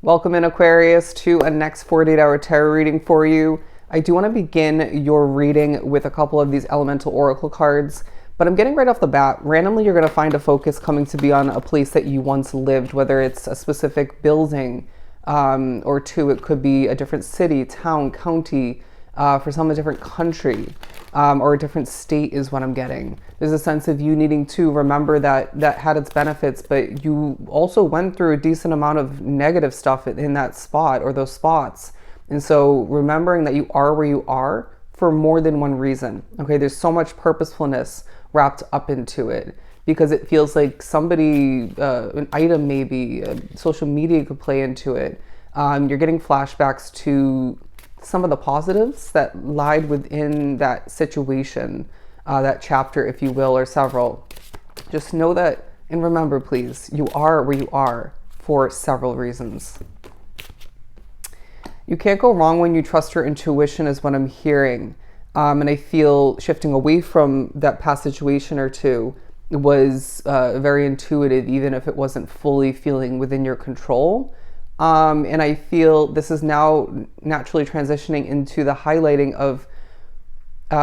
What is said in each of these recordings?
Welcome in, Aquarius, to a next 48-hour tarot reading for you. I do want to begin your reading with a couple of these elemental oracle cards, but I'm getting right off the bat. Randomly, you're going to find a focus coming to be on a place that you once lived, whether it's a specific building or two. It could be a different city, town, county, for some a different country or a different state is what I'm getting. There's a sense of you needing to remember that that had its benefits, but you also went through a decent amount of negative stuff in that spot or those spots. And so remembering that you are where you are for more than one reason. Okay, there's so much purposefulness wrapped up into it because it feels like somebody, an item maybe, social media could play into it. You're getting flashbacks to some of the positives that lied within that situation, that chapter, if you will, or several. Just know that, and remember, please, you are where you are for several reasons. You can't go wrong when you trust your intuition is what I'm hearing. And I feel shifting away from that past situation or two was very intuitive, even if it wasn't fully feeling within your control. And I feel this is now naturally transitioning into the highlighting of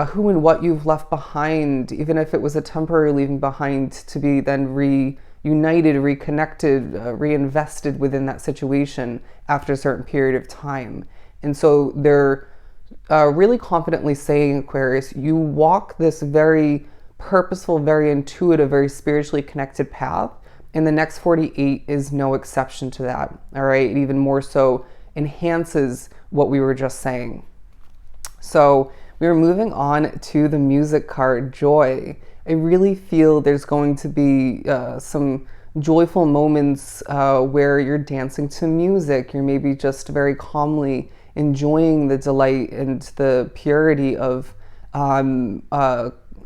who and what you've left behind, even if it was a temporary leaving behind, to be then reunited, reconnected, reinvested within that situation after a certain period of time. And so they're really confidently saying, Aquarius, you walk this very purposeful, very intuitive, very spiritually connected path. And the next 48 is no exception to that, all right? It even more so enhances what we were just saying. So we're moving on to the music card, Joy. I really feel there's going to be some joyful moments where you're dancing to music. You're maybe just very calmly enjoying the delight and the purity of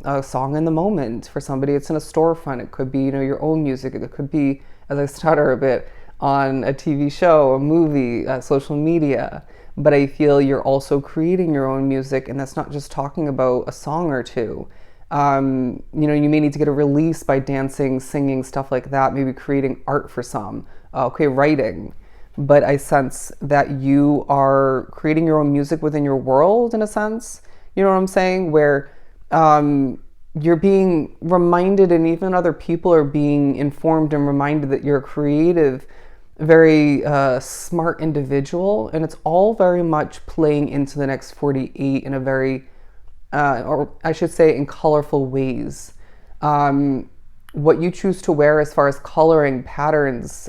a song in the moment. For somebody, it's in a storefront. It could be, your own music. It could be, as I stutter a bit, on a TV show, a movie, social media. But I feel you're also creating your own music, and that's not just talking about a song or two. You may need to get a release by dancing, singing, stuff like that, maybe creating art for some. Okay, writing. But I sense that you are creating your own music within your world, in a sense. You know what I'm saying? Where you're being reminded, and even other people are being informed and reminded that you're a creative, very smart individual, and it's all very much playing into the next 48 in a very, or I should say, in colorful ways. What you choose to wear as far as coloring, patterns,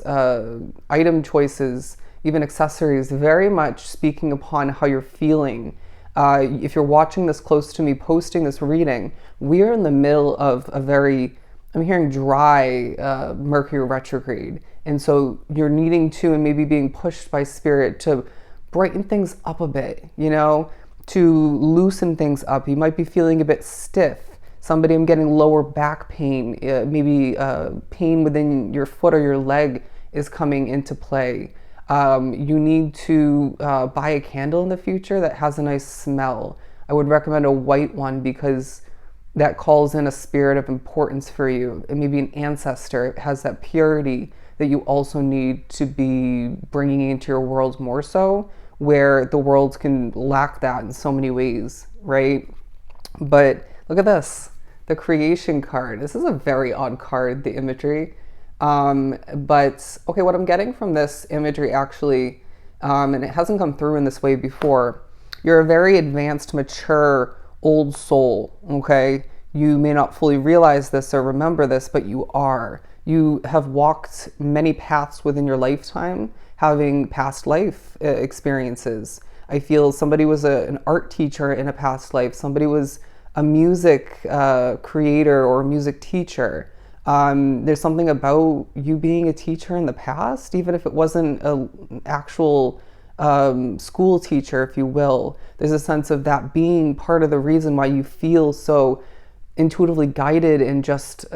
item choices, even accessories, very much speaking upon how you're feeling. If you're watching this close to me posting this reading, we're in the middle of a very, I'm hearing dry Mercury retrograde. And so you're needing to, and maybe being pushed by spirit to brighten things up a bit, to loosen things up. You might be feeling a bit stiff. Somebody, I'm getting lower back pain, maybe pain within your foot or your leg is coming into play. You need to buy a candle in the future that has a nice smell. I would recommend a white one because that calls in a spirit of importance for you. And maybe an ancestor. It has that purity that you also need to be bringing into your world more so, where the world can lack that in so many ways, right? But look at this, the creation card. This is a very odd card, the imagery. But okay, what I'm getting from this imagery actually, and it hasn't come through in this way before, you're a very advanced, mature, old soul, okay? You may not fully realize this or remember this, but you are. You have walked many paths within your lifetime, having past life experiences. I feel somebody was an art teacher in a past life. Somebody was a music creator or a music teacher. There's something about you being a teacher in the past, even if it wasn't an actual school teacher, if you will. There's a sense of that being part of the reason why you feel so intuitively guided and just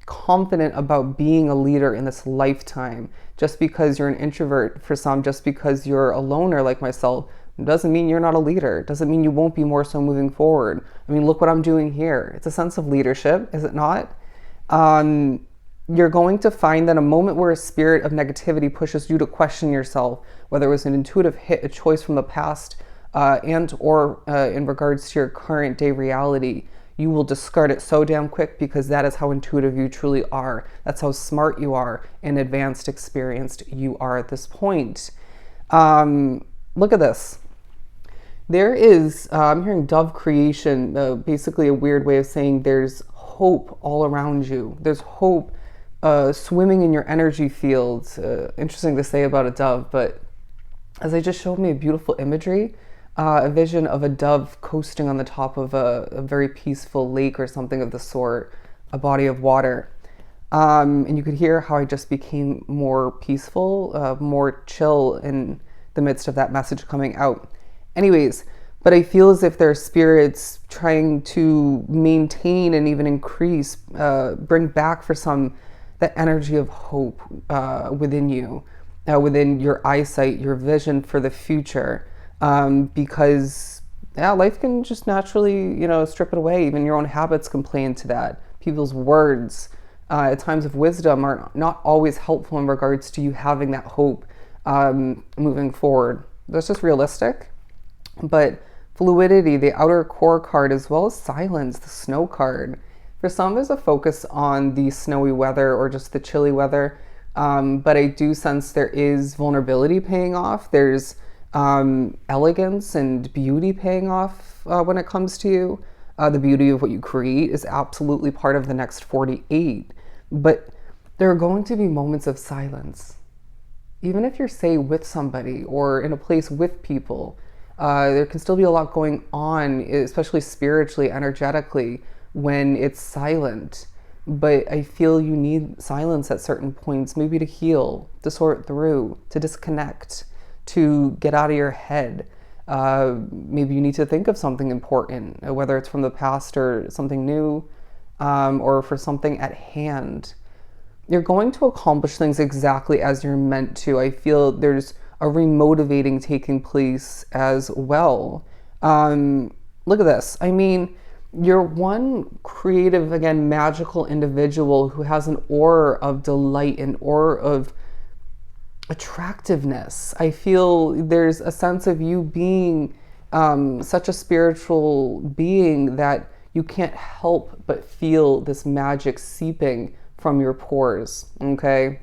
confident about being a leader in this lifetime. Just because you're an introvert for some, just because you're a loner like myself, doesn't mean you're not a leader. Doesn't mean you won't be more so moving forward. I mean, look what I'm doing here. It's a sense of leadership, is it not? You're going to find that a moment where a spirit of negativity pushes you to question yourself, whether it was an intuitive hit, a choice from the past, and or in regards to your current day reality, you will discard it so damn quick, because that is how intuitive you truly are. That's how smart you are and advanced, experienced you are at this point. Look at this. There is, I'm hearing dove creation, basically a weird way of saying there's hope all around you. There's hope swimming in your energy fields. Interesting to say about a dove, but as they just showed me a beautiful imagery, a vision of a dove coasting on the top of a very peaceful lake or something of the sort, a body of water. And you could hear how I just became more peaceful, more chill in the midst of that message coming out. Anyways, but I feel as if there are spirits trying to maintain and even increase, bring back for some, that energy of hope within you, within your eyesight, your vision for the future. Because life can just naturally, strip it away. Even your own habits can play into that. People's words at times of wisdom are not always helpful in regards to you having that hope moving forward. That's just realistic. But fluidity, the outer core card, as well as silence, the snow card. For some, there's a focus on the snowy weather or just the chilly weather. But I do sense there is vulnerability paying off. There's elegance and beauty paying off when it comes to you. The beauty of what you create is absolutely part of the next 48. But there are going to be moments of silence. Even if you're, say, with somebody or in a place with people, there can still be a lot going on, especially spiritually, energetically, when it's silent. But I feel you need silence at certain points, maybe to heal, to sort through, to disconnect, to get out of your head. Maybe you need to think of something important, whether it's from the past or something new, or for something at hand. You're going to accomplish things exactly as you're meant to. I feel there's a remotivating taking place as well. Look at this. I mean, you're one creative, again, magical individual who has an aura of delight, an aura of attractiveness. I feel there's a sense of you being such a spiritual being that you can't help but feel this magic seeping from your pores, okay?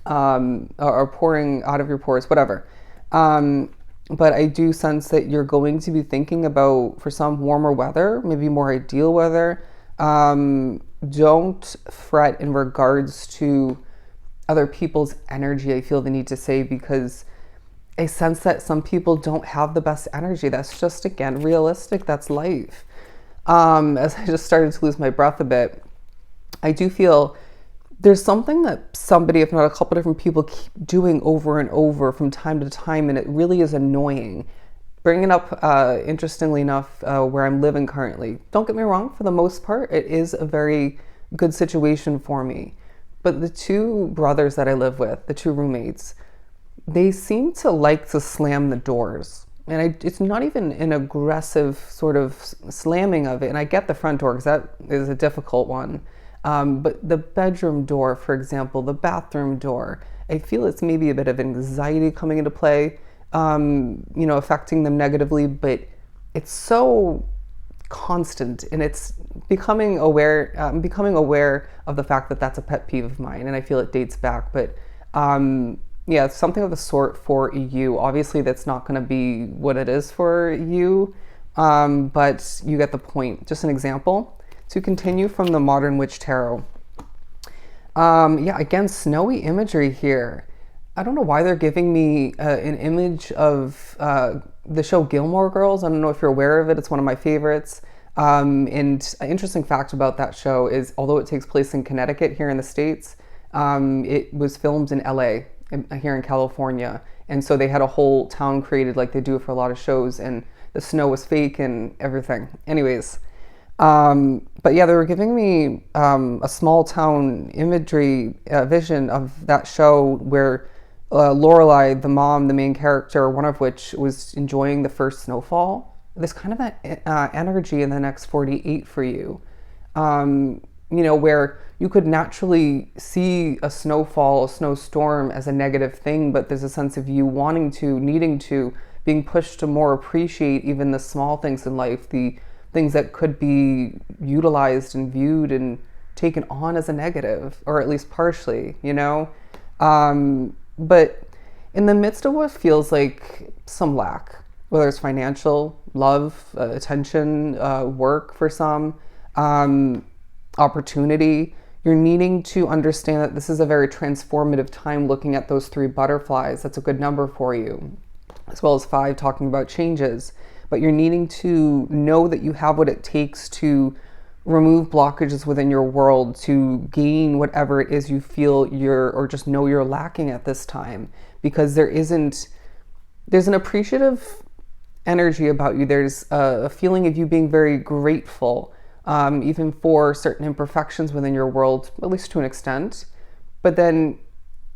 Or pouring out of your pores, whatever. But I do sense that you're going to be thinking about, for some, warmer weather, maybe more ideal weather. Don't fret in regards to other people's energy, I feel the need to say, because I sense that some people don't have the best energy. That's just, again, realistic. That's life. As I just started to lose my breath a bit, I do feel there's something that somebody, if not a couple different people, keep doing over and over from time to time, and it really is annoying. Bringing up, interestingly enough, where I'm living currently. Don't get me wrong, for the most part, it is a very good situation for me. But the two brothers that I live with, the two roommates, they seem to like to slam the doors. And it's not even an aggressive sort of slamming of it. And I get the front door because that is a difficult one. But the bedroom door, for example, the bathroom door, I feel it's maybe a bit of anxiety coming into play, affecting them negatively, but it's so constant, and it's becoming aware. I'm becoming aware of the fact that that's a pet peeve of mine, and I feel it dates back. But it's something of the sort for you. Obviously, that's not going to be what it is for you, but you get the point. Just an example. To continue from the Modern Witch Tarot. Again, snowy imagery here. I don't know why they're giving me an image of the show Gilmore Girls. I don't know if you're aware of it. It's one of my favorites. And an interesting fact about that show is, although it takes place in Connecticut here in the States, it was filmed in LA, here in California. And so they had a whole town created like they do for a lot of shows, and the snow was fake and everything. Anyways, but yeah, they were giving me a small town imagery vision of that show where Lorelai, the mom, the main character, one of which was enjoying the first snowfall. There's kind of that energy in the next 48 for you, where you could naturally see a snowfall, a snowstorm as a negative thing, but there's a sense of you wanting to, needing to, being pushed to more appreciate even the small things in life, the things that could be utilized and viewed and taken on as a negative, or at least partially, you know? But in the midst of what feels like some lack, whether it's financial, love, attention, work for some, opportunity, you're needing to understand that this is a very transformative time looking at those 3 butterflies. That's a good number for you, as well as 5 talking about changes. But you're needing to know that you have what it takes to remove blockages within your world, to gain whatever it is you feel or just know you're lacking at this time. Because there's an appreciative energy about you. There's a feeling of you being very grateful, even for certain imperfections within your world, at least to an extent. But then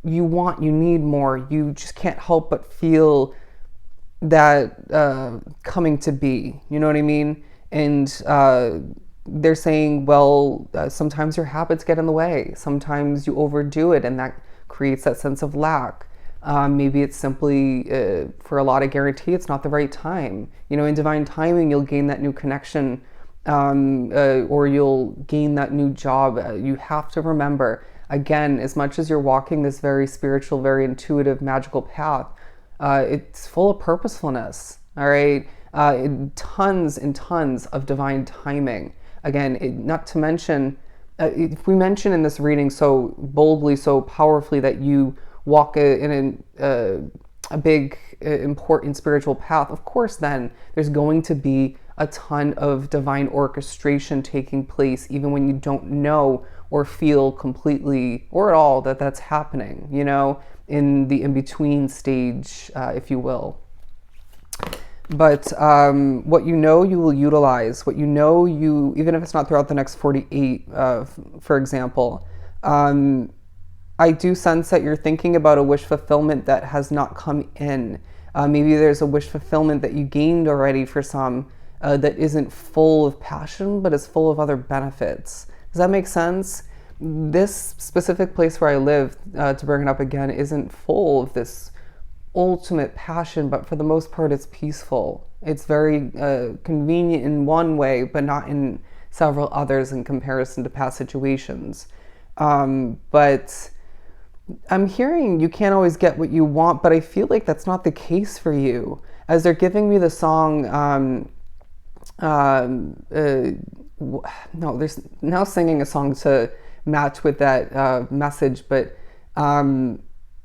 you need more. You just can't help but feel that coming to be, you know what I mean? And they're saying, well, sometimes your habits get in the way. Sometimes you overdo it, and that creates that sense of lack. Maybe it's simply, for a lot of guarantee, it's not the right time. You know, in divine timing, you'll gain that new connection, or you'll gain that new job. You have to remember, again, as much as you're walking this very spiritual, very intuitive, magical path, it's full of purposefulness, all right? Tons and tons of divine timing. Again, not to mention, if we mention in this reading so boldly, so powerfully that you walk in a big, important spiritual path, of course then there's going to be a ton of divine orchestration taking place, even when you don't know or feel completely or at all that that's happening, you know, in the in-between stage, if you will. But what you know you will utilize, what you know you, even if it's not throughout the next 48, for example, I do sense that you're thinking about a wish fulfillment that has not come in. Maybe there's a wish fulfillment that you gained already for some that isn't full of passion, but is full of other benefits. Does that make sense? This specific place where I live, to bring it up again, isn't full of this ultimate passion, but for the most part it's peaceful. It's very convenient in one way, but not in several others in comparison to past situations. But I'm hearing you can't always get what you want, but I feel like that's not the case for you. As they're giving me the song, no, there's now singing a song to match with that message, but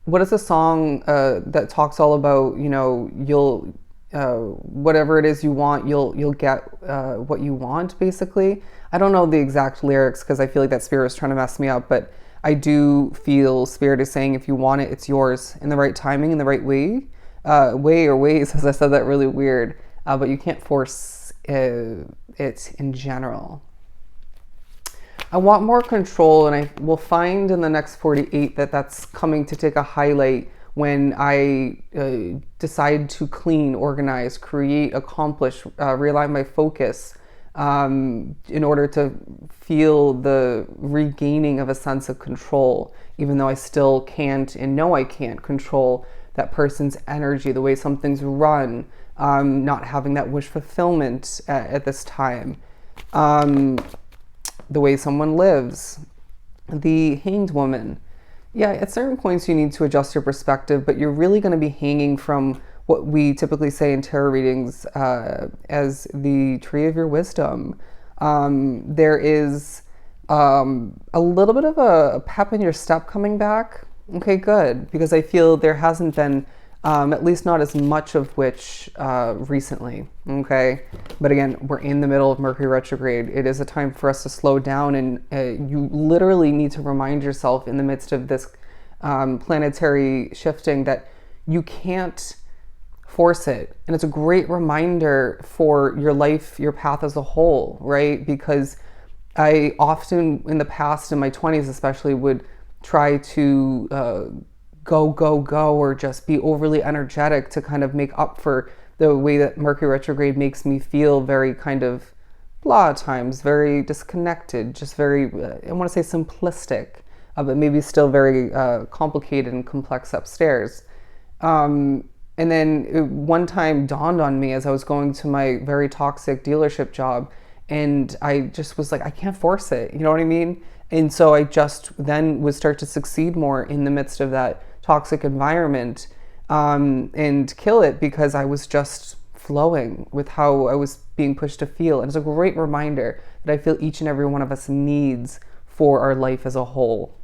what is a song that talks all about, you know, you'll whatever it is you want, you'll get what you want, basically. I don't know the exact lyrics because I feel like that spirit is trying to mess me up, but I do feel spirit is saying if you want it, it's yours in the right timing, in the right way, or ways, as I said that really weird, but you can't force it in general. I want more control, and I will find in the next 48 that that's coming to take a highlight when I decide to clean, organize, create, accomplish, realign my focus in order to feel the regaining of a sense of control, even though I still can't and know I can't control that person's energy, the way some things run, not having that wish fulfillment at this time. The way someone lives, the hanged woman. Yeah, at certain points you need to adjust your perspective, but you're really going to be hanging from what we typically say in tarot readings as the tree of your wisdom. There is a little bit of a pep in your step coming back. Okay, good, because I feel there hasn't been at least not as much of which recently, okay? But again, we're in the middle of Mercury retrograde. It is a time for us to slow down, and you literally need to remind yourself in the midst of this planetary shifting that you can't force it. And it's a great reminder for your life, your path as a whole, right? Because I often, in the past, in my 20s especially, would try to go, or just be overly energetic to kind of make up for the way that Mercury retrograde makes me feel very kind of a lot of times very disconnected, just very, I want to say simplistic, but maybe still very complicated and complex upstairs. And then one time dawned on me as I was going to my very toxic dealership job, and I just was like, I can't force it, you know what I mean? And so I just then would start to succeed more in the midst of that toxic environment, and kill it because I was just flowing with how I was being pushed to feel. And it's a great reminder that I feel each and every one of us needs for our life as a whole.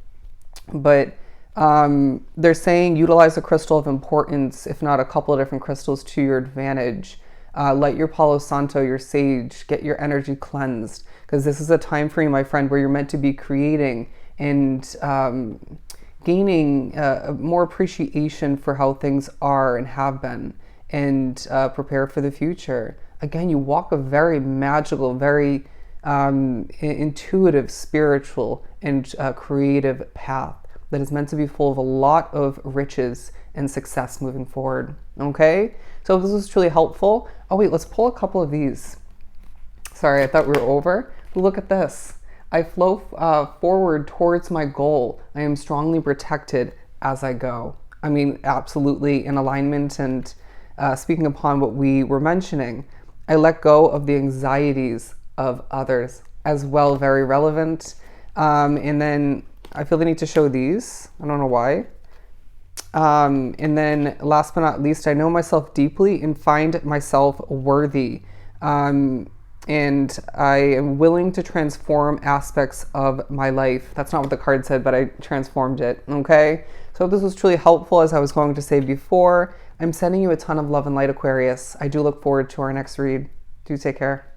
But they're saying utilize a crystal of importance, if not a couple of different crystals, to your advantage. Light your Palo Santo, your sage, get your energy cleansed, because this is a time for you, my friend, where you're meant to be creating and gaining more appreciation for how things are and have been, and prepare for the future. Again, you walk a very magical, very intuitive, spiritual, and creative path that is meant to be full of a lot of riches and success moving forward. Okay? So if this was truly helpful. Oh wait, let's pull a couple of these. Sorry, I thought we were over. Look at this. I flow forward towards my goal. I am strongly protected as I go. I mean, absolutely in alignment, and speaking upon what we were mentioning. I let go of the anxieties of others as well, very relevant. And then I feel the need to show these. I don't know why. And then last but not least, I know myself deeply and find myself worthy. And I am willing to transform aspects of my life. That's not what the card said, but I transformed it. Okay? So if this was truly helpful, as I was going to say before, I'm sending you a ton of love and light, Aquarius. I do look forward to our next read. Do take care.